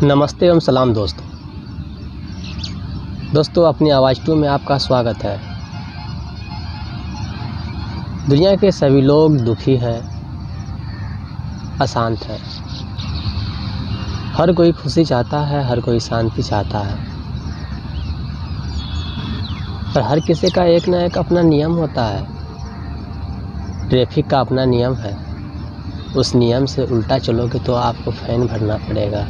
नमस्ते एवं सलाम दोस्तों अपनी आवाज़ 2 में आपका स्वागत है। दुनिया के सभी लोग दुखी हैं, अशांत है। हर कोई खुशी चाहता है, हर कोई शांति चाहता है, पर हर किसी का एक ना एक अपना नियम होता है। ट्रैफिक का अपना नियम है, उस नियम से उल्टा चलोगे तो आपको फाइन भरना पड़ेगा।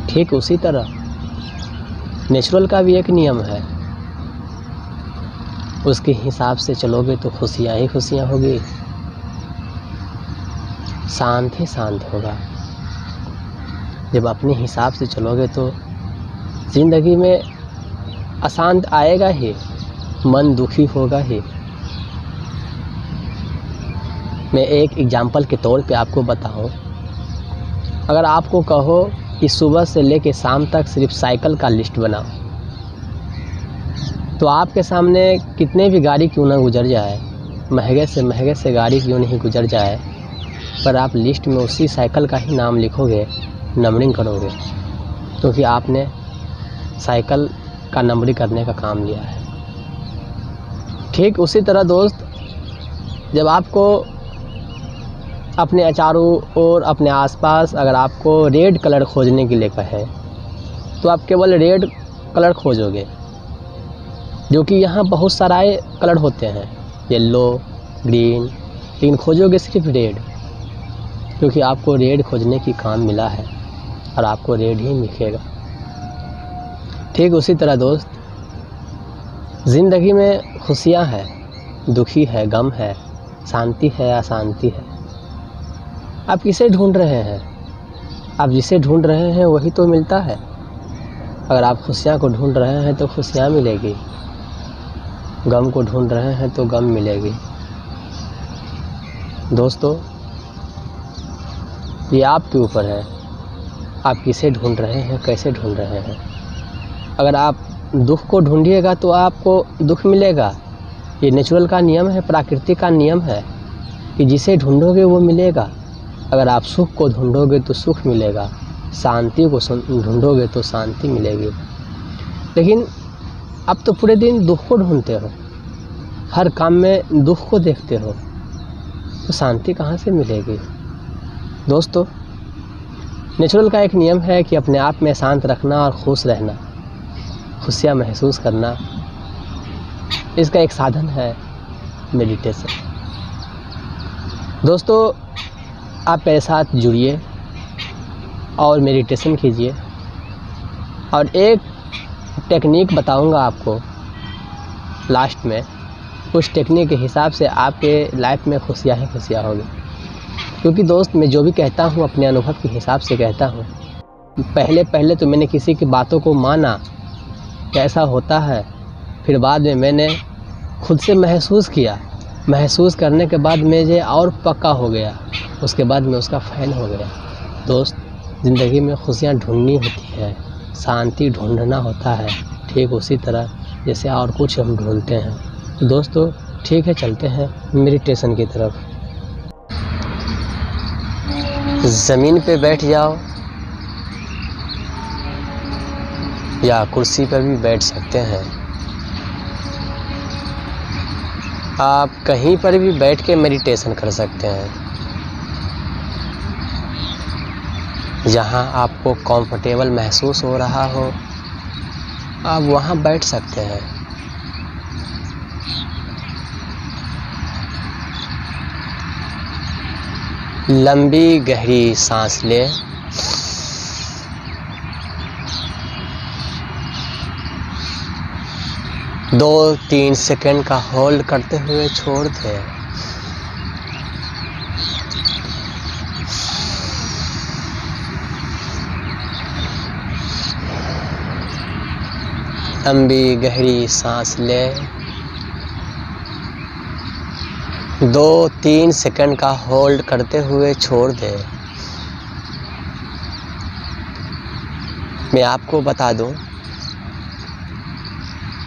ठीक उसी तरह नेचुरल का भी एक नियम है, उसके हिसाब से चलोगे तो खुशियाँ ही खुशियाँ होगी, शांत ही शांत होगा। जब अपने हिसाब से चलोगे तो ज़िंदगी में अशांत आएगा ही, मन दुखी होगा ही। मैं एक एग्जाम्पल के तौर पे आपको बताऊं, अगर आपको कहो कि सुबह से लेके शाम तक सिर्फ साइकिल का लिस्ट बनाओ, तो आपके सामने कितने भी गाड़ी क्यों ना गुजर जाए, महंगे से गाड़ी क्यों नहीं गुजर जाए, पर आप लिस्ट में उसी साइकिल का ही नाम लिखोगे, नंबरिंग करोगे, क्योंकि आपने साइकिल का नंबरिंग करने का काम लिया है। ठीक उसी तरह दोस्त, जब आपको अपने चारों ओर अपने आसपास अगर आपको रेड कलर खोजने के लिए कहे तो आप केवल रेड कलर खोजोगे, जो कि यहाँ बहुत सारे कलर होते हैं, येलो, ग्रीन, लेकिन खोजोगे सिर्फ रेड, क्योंकि आपको रेड खोजने की काम मिला है और आपको रेड ही मिलेगा। ठीक उसी तरह दोस्त, ज़िंदगी में खुशियाँ हैं, दुखी है, गम है, शांति है, अशांति है। आप किसे ढूंढ रहे हैं? आप जिसे ढूंढ रहे हैं वही तो मिलता है। अगर आप खुशियाँ को ढूंढ रहे हैं तो खुशियाँ मिलेगी, गम को ढूंढ रहे हैं तो गम मिलेगी। दोस्तों, ये आपके ऊपर है, आप किसे ढूंढ रहे हैं, कैसे ढूंढ रहे हैं। अगर आप दुख को ढूंढिएगा तो आपको दुख मिलेगा, ये नेचुरल का नियम है, प्रकृति का नियम है कि जिसे ढूंढोगे वो मिलेगा। अगर आप सुख को ढूंढोगे तो सुख मिलेगा, शांति को ढूंढोगे तो शांति मिलेगी। लेकिन अब तो पूरे दिन दुख को ढूंढते हो, हर काम में दुख को देखते हो, तो शांति कहाँ से मिलेगी। दोस्तों, नेचुरल का एक नियम है कि अपने आप में शांत रखना और खुश रहना, खुशियाँ महसूस करना, इसका एक साधन है मेडिटेशन। दोस्तों, आप मेरे साथ जुड़िए और मेडिटेशन कीजिए, और एक टेक्निक बताऊंगा आपको लास्ट में। उस टेक्निक के हिसाब से आपके लाइफ में खुशियाँ ही खुशियाँ होगी। क्योंकि दोस्त, मैं जो भी कहता हूँ अपने अनुभव के हिसाब से कहता हूँ। पहले तो मैंने किसी की बातों को माना कैसा होता है, फिर बाद में मैंने खुद से महसूस किया, महसूस करने के बाद मुझे और पक्का हो गया, उसके बाद मैं उसका फ़ैन हो गया। दोस्त, ज़िंदगी में खुशियाँ ढूंढनी होती है, शांति ढूंढना होता है, ठीक उसी तरह जैसे और कुछ हम ढूंढते हैं। तो दोस्तों, ठीक है, चलते हैं मेडिटेशन की तरफ। ज़मीन पे बैठ जाओ या कुर्सी पर भी बैठ सकते हैं। आप कहीं पर भी बैठ के मेडिटेशन कर सकते हैं, जहाँ आपको कंफर्टेबल महसूस हो रहा हो, आप वहाँ बैठ सकते हैं। लंबी गहरी सांस लें, दो 3 सेकंड का होल्ड करते हुए छोड़ दें। लंबी गहरी सांस लें, 2-3 सेकंड का होल्ड करते हुए छोड़ दें। मैं आपको बता दूं,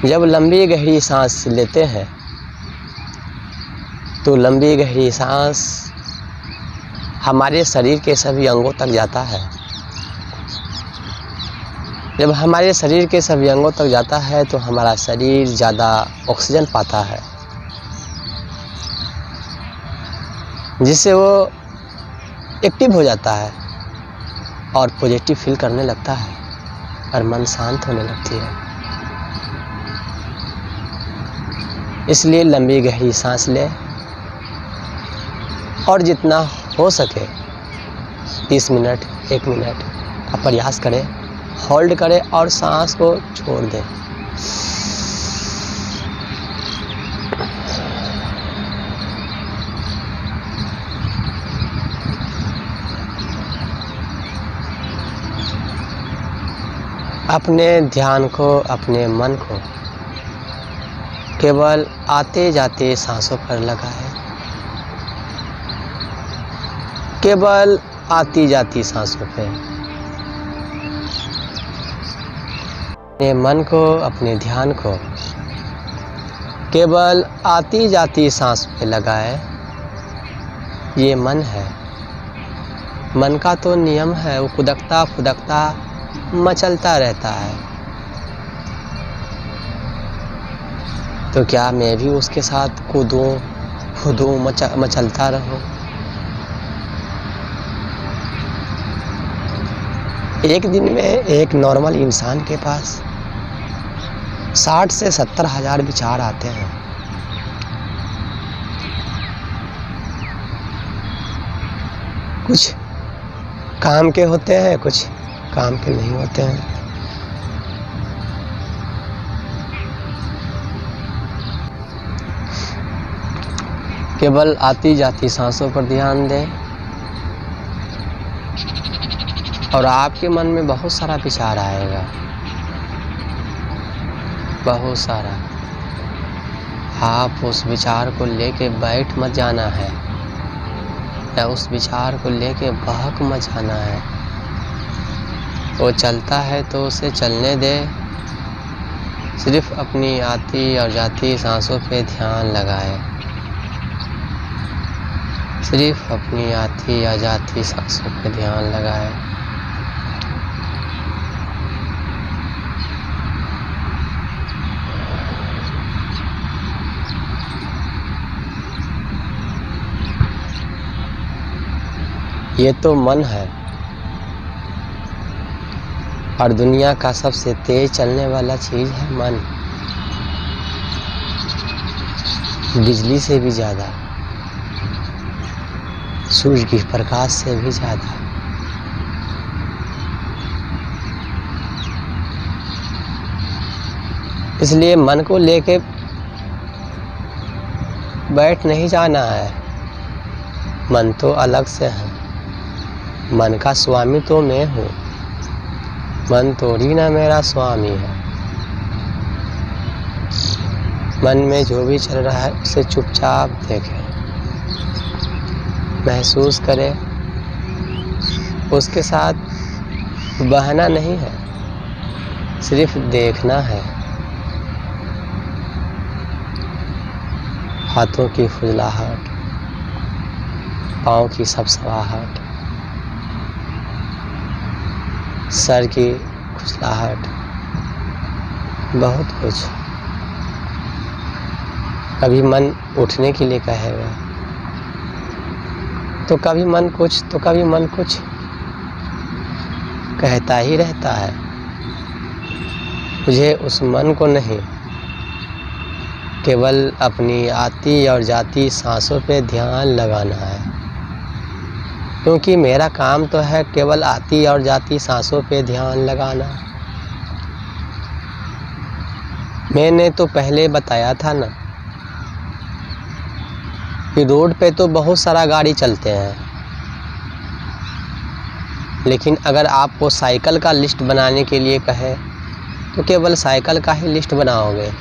जब लंबी गहरी सांस लेते हैं तो लंबी गहरी सांस हमारे शरीर के सभी अंगों तक जाता है जब हमारे शरीर के सभी अंगों तक जाता है तो हमारा शरीर ज़्यादा ऑक्सीजन पाता है, जिससे वो एक्टिव हो जाता है और पॉजिटिव फील करने लगता है और मन शांत होने लगती है। इसलिए लंबी गहरी सांस ले और जितना हो सके 30 मिनट 1 मिनट का प्रयास करें, होल्ड करें और सांस को छोड़ दें। अपने ध्यान को, अपने मन को केवल आते जाते सांसों पर लगाएं। केवल आती जाती सांसों पे अपने मन को, अपने ध्यान को केवल आती जाती सांस पे लगाएं। ये मन है, मन का तो नियम है, वो खुदकता खुदकता मचलता रहता है। तो क्या मैं भी उसके साथ कूदूं खुदूं मचलता रहूं? एक दिन में एक नॉर्मल इंसान के पास 60 से 70 हज़ार विचार आते हैं। कुछ काम के होते हैं, कुछ काम के नहीं होते हैं। केवल आती जाती सांसों पर ध्यान दें और आपके मन में बहुत सारा विचार आएगा, बहुत सारा। आप उस विचार को लेके बैठ मत जाना है या उस विचार को लेके बहक मत जाना है। वो चलता है तो उसे चलने दे। सिर्फ अपनी आती और जाती सांसों पे ध्यान लगाए। सिर्फ अपनी आती और जाती सांसों पे ध्यान लगाए। ये तो मन है और दुनिया का सबसे तेज चलने वाला चीज़ है मन, बिजली से भी ज़्यादा, सूर्य की प्रकाश से भी ज़्यादा। इसलिए मन को लेके बैठ नहीं जाना है। मन तो अलग से है, मन का स्वामी तो मैं हूँ, मन थोड़ी ना मेरा स्वामी है। मन में जो भी चल रहा है उसे चुपचाप देखें, महसूस करें। उसके साथ बहना नहीं है, सिर्फ देखना है। हाथों की खुजलाहट, पाँव की सपसपाहट, सर की खुजलाहट, बहुत कुछ। कभी मन उठने के लिए कहेगा तो कभी मन कुछ, तो कभी मन कुछ कहता ही रहता है। मुझे उस मन को नहीं, केवल अपनी आती और जाती सांसों पे ध्यान लगाना है। क्योंकि मेरा काम तो है केवल आती और जाती सांसों पे ध्यान लगाना। मैंने तो पहले बताया था ना कि रोड पे तो बहुत सारा गाड़ी चलते हैं, लेकिन अगर आपको साइकिल का लिस्ट बनाने के लिए कहे तो केवल साइकिल का ही लिस्ट बनाओगे,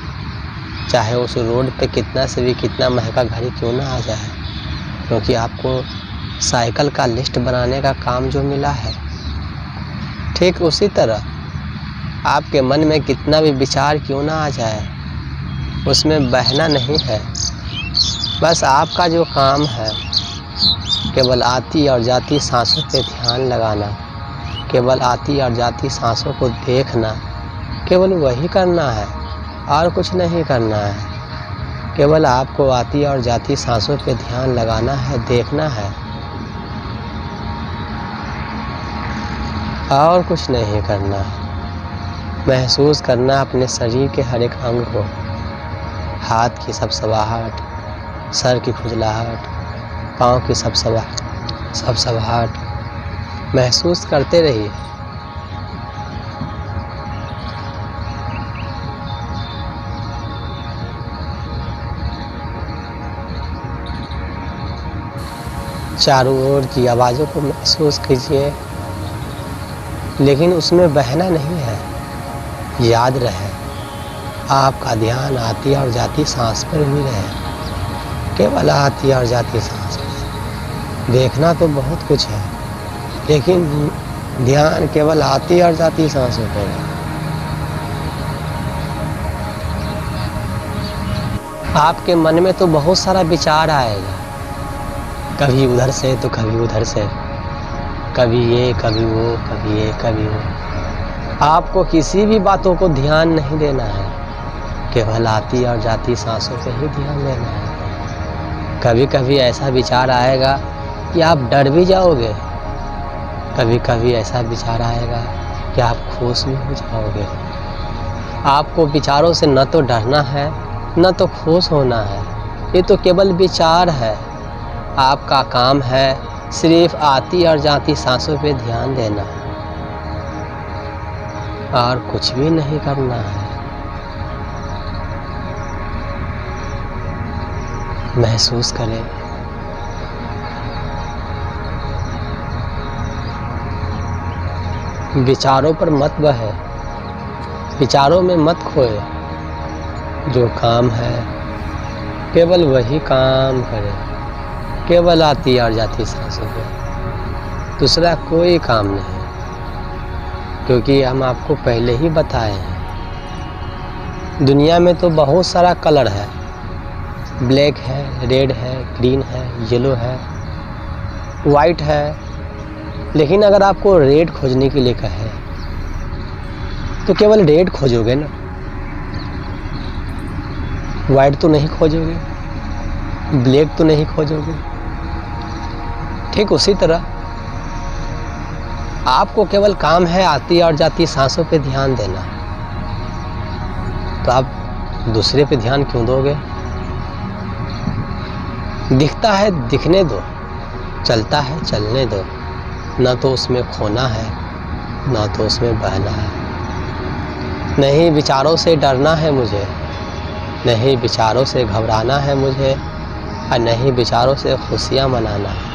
चाहे उस रोड पे कितना से भी कितना महंगा गाड़ी क्यों ना आ जाए। क्योंकि आपको साइकिल का लिस्ट बनाने का काम जो मिला है, ठीक उसी तरह आपके मन में कितना भी विचार क्यों ना आ जाए, उसमें बहना नहीं है। बस आपका जो काम है केवल आती और जाती सांसों पे ध्यान लगाना। केवल आती और जाती सांसों को देखना, केवल वही करना है और कुछ नहीं करना है। केवल आपको आती और जाती सांसों पे ध्यान लगाना है, देखना है और कुछ नहीं करना है। महसूस करना अपने शरीर के हर एक अंग को, हाथ की सबसबाहट, सर की खुजलाहट, पाँव की सबसबाहट महसूस करते रहिए। चारों ओर की आवाज़ों को महसूस कीजिए, लेकिन उसमें बहना नहीं है। याद रहे आपका ध्यान आती और जाती सांस पर भी रहे, केवल आती और जाती सांस पर। देखना तो बहुत कुछ है, लेकिन ध्यान केवल आती और जाती सांसों पर है। आपके मन में तो बहुत सारा विचार आएगा, कभी उधर से तो कभी उधर से, कभी ये कभी वो, कभी ये कभी वो। आपको किसी भी बातों को ध्यान नहीं देना है, केवल आती और जाती सांसों पे ही ध्यान देना है। कभी कभी ऐसा विचार आएगा कि आप डर भी जाओगे, कभी कभी ऐसा विचार आएगा कि आप खुश भी हो जाओगे। आपको विचारों से न तो डरना है न तो खुश होना है, ये तो केवल विचार है। आपका काम है सिर्फ आती और जाती सांसों पे ध्यान देना और कुछ भी नहीं करना है। महसूस करें विचारों पर मत बहे, विचारों में मत खोए। जो काम है केवल वही काम करें, केवल आती और जाती सांसों पे, दूसरा कोई काम नहीं। क्योंकि हम आपको पहले ही बताए हैं, दुनिया में तो बहुत सारा कलर है, ब्लैक है, रेड है, ग्रीन है, येलो है, वाइट है। लेकिन अगर आपको रेड खोजने के लिए कहे तो केवल रेड खोजोगे ना, वाइट तो नहीं खोजोगे, ब्लैक तो नहीं खोजोगे। ठीक उसी तरह आपको केवल काम है आती और जाती सांसों पे ध्यान देना, तो आप दूसरे पे ध्यान क्यों दोगे? दिखता है दिखने दो, चलता है चलने दो, ना तो उसमें खोना है ना तो उसमें बहना है। नहीं विचारों से डरना है मुझे, नहीं विचारों से घबराना है मुझे, और नहीं विचारों से खुशियाँ मनाना है।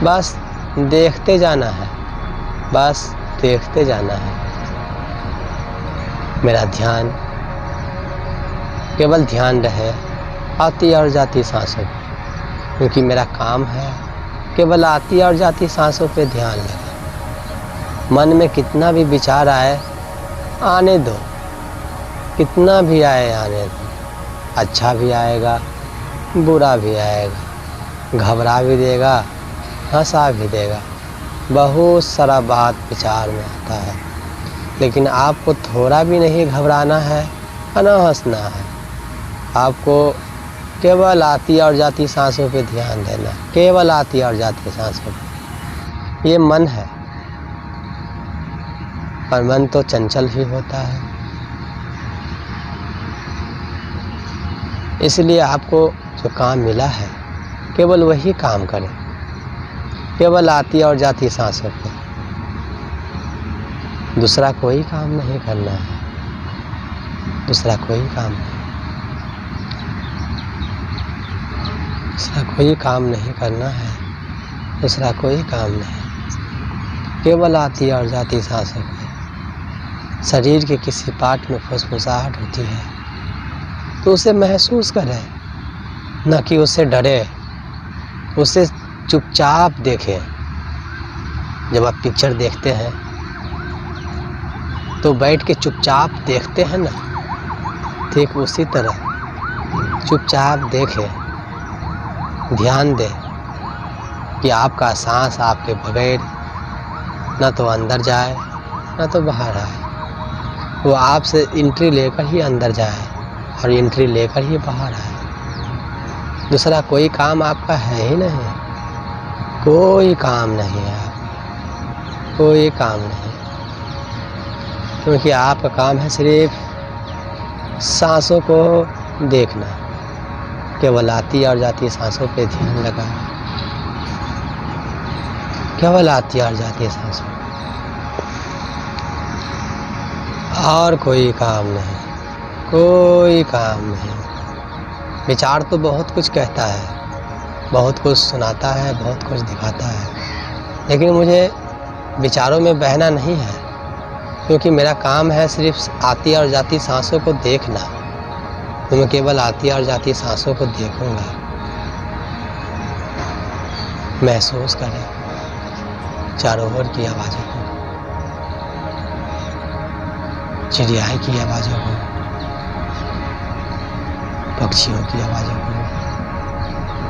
बस देखते जाना है, बस देखते जाना है। मेरा ध्यान केवल ध्यान रहे आती और जाती सांसों पर, क्योंकि मेरा काम है केवल आती और जाती सांसों पे ध्यान लगा। मन में कितना भी विचार आए आने दो, कितना भी आए आने दो। अच्छा भी आएगा, बुरा भी आएगा, घबरा भी देगा, हंसा भी देगा। बहुत सारा बात विचार में आता है, लेकिन आपको थोड़ा भी नहीं घबराना है और न हंसना है। आपको केवल आती और जाती सांसों पे ध्यान देना, केवल आती और जाती सांसों पे। ये मन है और मन तो चंचल ही होता है, इसलिए आपको जो काम मिला है केवल वही काम करें, केवल आती और जाती सांसों पे, दूसरा कोई काम नहीं करना है, दूसरा कोई काम नहीं, दूसरा कोई काम नहीं करना है, दूसरा कोई काम नहीं, केवल आती और जाती सांसों पे। शरीर के किसी पार्ट में फुसफुसाहट होती है तो उसे महसूस करें, न कि उससे डरे, उसे चुपचाप देखें। जब आप पिक्चर देखते हैं तो बैठ के चुपचाप देखते हैं ना, ठीक उसी तरह चुपचाप देखें, ध्यान दें कि आपका सांस आपके बगैर ना तो अंदर जाए ना तो बाहर आए। वो आपसे एंट्री लेकर ही अंदर जाए और एंट्री लेकर ही बाहर आए। दूसरा कोई काम आपका है ही नहीं, कोई काम नहीं है आप, कोई काम नहीं, क्योंकि आपका काम है सिर्फ सांसों को देखना। केवल आती और जाती सांसों पे ध्यान लगाए, केवल आती और जाती सांसों, और कोई काम नहीं, कोई काम नहीं। विचार तो बहुत कुछ कहता है, बहुत कुछ सुनाता है, बहुत कुछ दिखाता है, लेकिन मुझे विचारों में बहना नहीं है, क्योंकि मेरा काम है सिर्फ आती और जाती सांसों को देखना। तो मैं केवल आती और जाती सांसों को देखूंगा। महसूस करें चारों ओर की आवाज़ों को, चिड़ियाए की आवाज़ों को, पक्षियों की आवाज़ों को,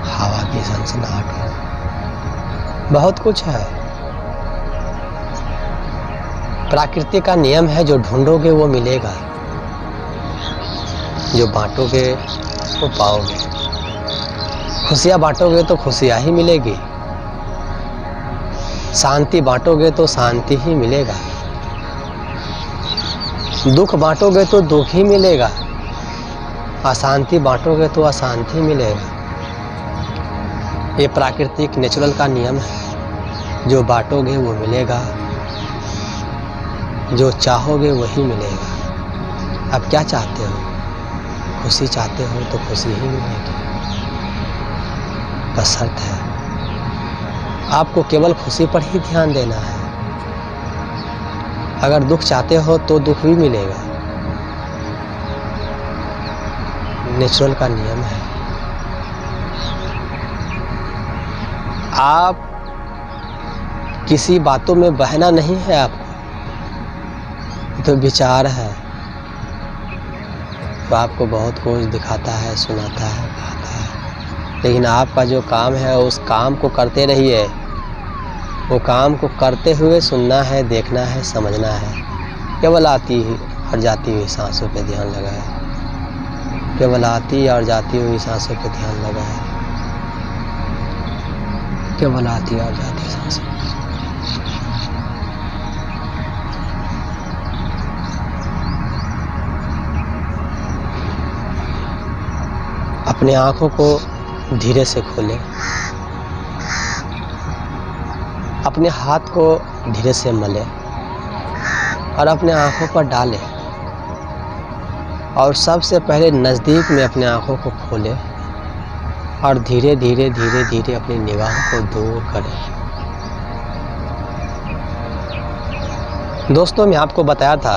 हवा की सनसनाहट को। बहुत कुछ है। प्रकृति का नियम है, जो ढूंढोगे वो मिलेगा, जो बांटोगे वो पाओगे। खुशियाँ बांटोगे तो खुशियाँ ही मिलेगी, शांति बांटोगे तो शांति ही मिलेगा, दुख बांटोगे तो दुख ही मिलेगा, अशांति बांटोगे तो अशांति मिलेगा। ये प्राकृतिक नेचुरल का नियम है। जो बांटोगे वो मिलेगा, जो चाहोगे वही मिलेगा। अब क्या चाहते हो? खुशी चाहते हो तो खुशी ही मिलेगी। बस शर्त है, आपको केवल खुशी पर ही ध्यान देना है। अगर दुख चाहते हो तो दुख भी मिलेगा। नेचुरल का नियम है। आप किसी बातों में बहना नहीं है आपको, तो विचार है, तो आपको बहुत कुछ दिखाता है, सुनाता है, कहता है, लेकिन आपका जो काम है उस काम को करते रहिए। वो काम को करते हुए सुनना है, देखना है, समझना है। केवल आती और जाती हुई सांसों पे ध्यान लगाए, केवल आती और जाती हुई सांसों पे ध्यान लगाए, केवल आती और जाती सांसों। अपने आँखों को धीरे से खोलें, अपने हाथ को धीरे से मलें और अपने आँखों पर डालें, और सबसे पहले नज़दीक में अपने आँखों को खोलें और धीरे धीरे धीरे धीरे अपनी निगाहों को दूर करें। दोस्तों, मैं आपको बताया था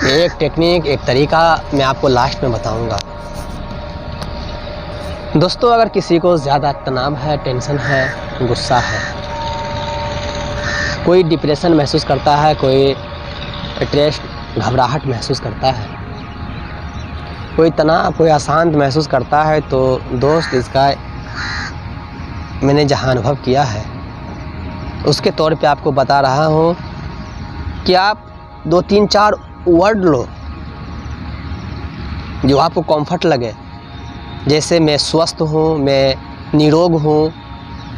एक टेक्निक, एक तरीका मैं आपको लास्ट में बताऊंगा। दोस्तों, अगर किसी को ज़्यादा तनाव है, टेंशन है, गुस्सा है, कोई डिप्रेशन महसूस करता है, कोई स्ट्रेस, घबराहट महसूस करता है, कोई तनाव, कोई अशांत महसूस करता है, तो दोस्त, इसका मैंने जहाँ अनुभव किया है उसके तौर पे आपको बता रहा हूँ कि आप 2-3-4 वर्ड लो जो आपको कंफर्ट लगे। जैसे मैं स्वस्थ हूँ, मैं निरोग हूँ,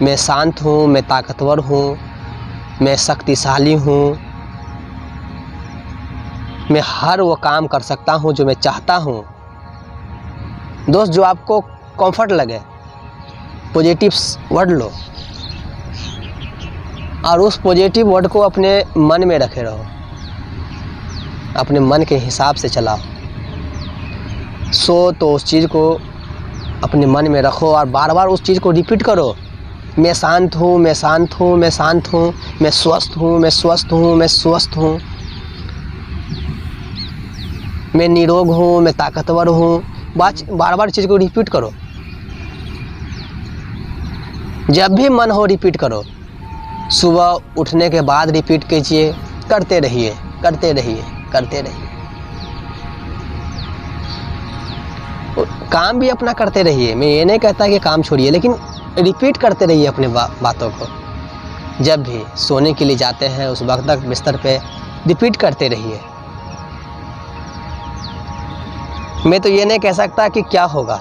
मैं शांत हूँ, मैं ताकतवर हूँ, मैं शक्तिशाली हूँ, मैं हर वो काम कर सकता हूँ जो मैं चाहता हूँ। दोस्त, जो आपको कंफर्ट लगे पॉजिटिव वर्ड लो और उस पॉजिटिव वर्ड को अपने मन में रखे रहो, अपने मन के हिसाब से चलाओ। तो उस चीज़ को अपने मन में रखो और बार बार उस चीज़ को रिपीट करो। मैं शांत हूँ, मैं शांत हूँ, मैं शांत हूँ, मैं स्वस्थ हूँ, मैं स्वस्थ हूँ, मैं स्वस्थ हूँ, मैं निरोग हूँ, मैं ताकतवर हूँ। बार बार चीज़ को रिपीट करो। जब भी मन हो रिपीट करो। सुबह उठने के बाद रिपीट कीजिए, करते रहिए, करते रहिए, करते रहिए। काम भी अपना करते रहिए। मैं ये नहीं कहता कि काम छोड़िए, लेकिन रिपीट करते रहिए अपने बातों को। जब भी सोने के लिए जाते हैं उस वक्त तक बिस्तर पे रिपीट करते रहिए। मैं तो ये नहीं कह सकता कि क्या होगा,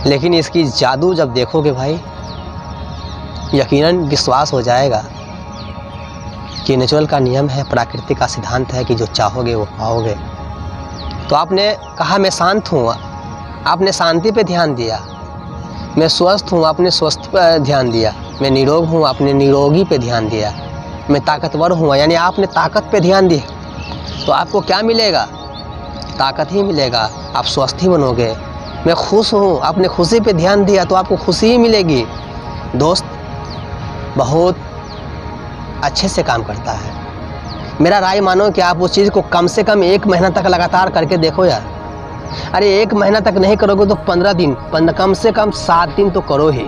लेकिन इसकी जादू जब देखोगे भाई, यकीनन विश्वास हो जाएगा कि नेचुरल का नियम है, प्रकृति का सिद्धांत है कि जो चाहोगे वो पाओगे। तो आपने कहा मैं शांत हूँ, आपने शांति पे ध्यान दिया। मैं स्वस्थ हूँ, आपने स्वस्थ पर ध्यान दिया। मैं निरोग हूँ, आपने निरोगी पे ध्यान दिया। मैं ताकतवर हूँ, यानी आपने ताकत पे ध्यान दिया। तो आपको क्या मिलेगा? ताकत ही मिलेगा, आप स्वस्थ ही बनोगे। मैं खुश हूँ, आपने खुशी पे ध्यान दिया तो आपको खुशी ही मिलेगी। दोस्त बहुत अच्छे से काम करता है। मेरा राय मानो कि आप उस चीज़ को कम से कम 1 महीना तक लगातार करके देखो यार। अरे 1 महीना तक नहीं करोगे तो 15 दिन, कम से कम 7 दिन तो करो ही।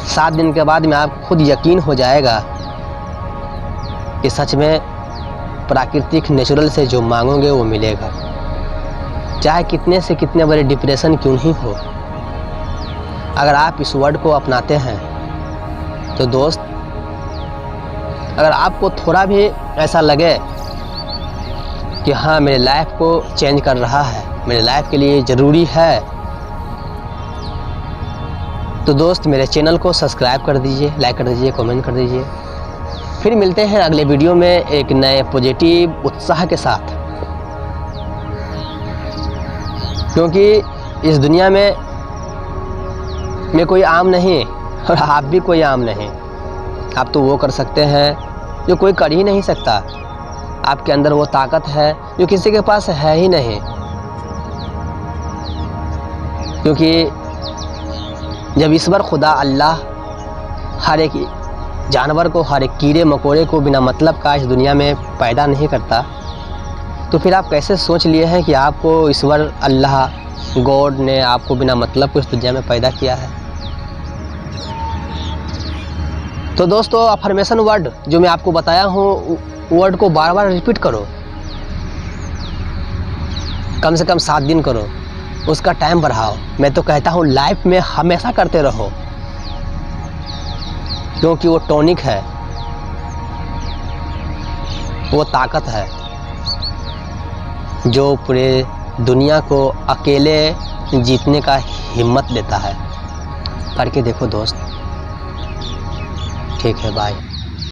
7 दिन के बाद में आपको खुद यकीन हो जाएगा कि सच में प्राकृतिक नेचुरल से जो मांगोगे वो मिलेगा, चाहे कितने से कितने बड़े डिप्रेशन क्यों नहीं हो। अगर आप इस वर्ड को अपनाते हैं तो दोस्त, अगर आपको थोड़ा भी ऐसा लगे कि हाँ मेरे लाइफ को चेंज कर रहा है, मेरे लाइफ के लिए ज़रूरी है, तो दोस्त मेरे चैनल को सब्सक्राइब कर दीजिए, लाइक कर दीजिए, कमेंट कर दीजिए। फिर मिलते हैं अगले वीडियो में एक नए पॉजिटिव उत्साह के साथ, क्योंकि इस दुनिया में मैं कोई आम नहीं और आप भी कोई आम नहीं। आप तो वो कर सकते हैं जो कोई कर ही नहीं सकता। आपके अंदर वो ताकत है जो किसी के पास है ही नहीं, क्योंकि जब ईश्वर खुदा अल्लाह हर एक जानवर को, हर एक कीड़े मकोड़े को बिना मतलब का इस दुनिया में पैदा नहीं करता, तो फिर आप कैसे सोच लिए हैं कि आपको ईश्वर अल्लाह गॉड ने आपको बिना मतलब को इस दुनिया में पैदा किया है। तो दोस्तों अफर्मेशन वर्ड जो मैं आपको बताया हूँ, वर्ड को बार बार रिपीट करो, कम से कम 7 दिन करो, उसका टाइम बढ़ाओ। मैं तो कहता हूँ लाइफ में हमेशा करते रहो, क्योंकि वो टॉनिक है, वो ताकत है जो पूरे दुनिया को अकेले जीतने का हिम्मत देता है। करके देखो दोस्त। ठीक है, बाय।